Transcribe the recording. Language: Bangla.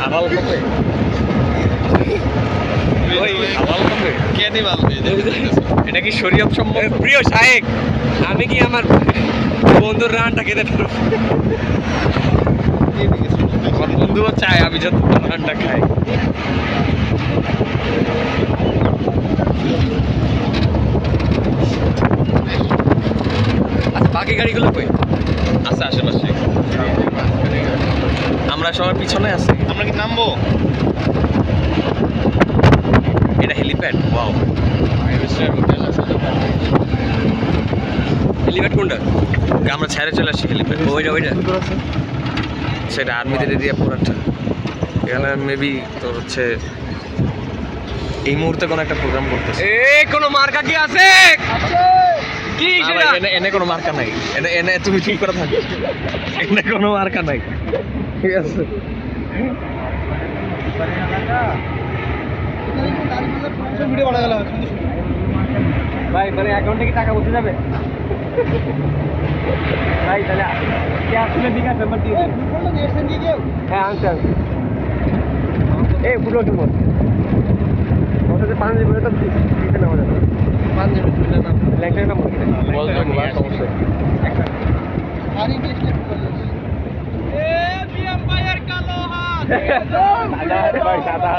হালাল হবে এটা কি শরীয়ত সম্মত? প্রিয় শায়েক, আমি কি আমার বন্ধুর রানটা খেতে পারবো? আমার বন্ধুও চায় আমি যাতে রানটা খাই। আচ্ছা, বাকি গাড়িগুলো কই? আছে আশেপাশে, আমরা সবার পিছনে আছি। আমরা কি নামবো? এটা হেলিপ্যাড। ওয়াও, হেলিপ্যাড কোনটা? আমরা ছেড়ে চলে আসছি হেলিপ্যাড। ওইটা সেটা আর্মিদের এরিয়া পুরাটা। এখানে মেবি তো হচ্ছে এই মুহূর্তে কোনো একটা প্রোগ্রাম করতেছে। কোনো মার্কা কি আছে? কি না সেটা? ভাই, এনে কোনো মার্কা নাই। এনে তুমি চুপ করে থাকো। এনে কোনো মার্কা নাই, ঠিক আছে? ভাই মানে অ্যাকাউন্টে কি টাকা বসে যাবে? ভাই তাহলে আসলে বিকাশ নাম্বার দিয়ে দেন। হ্যাঁ আনতে এই পুরো টুকু ওর সাথে পাঁচ দিন তো দিতে না হবে। পাঁচ দিন তুলে না লেখাটা নাম্বার কি দেন? বলতে হবে সমস্যা। ভাই সাদা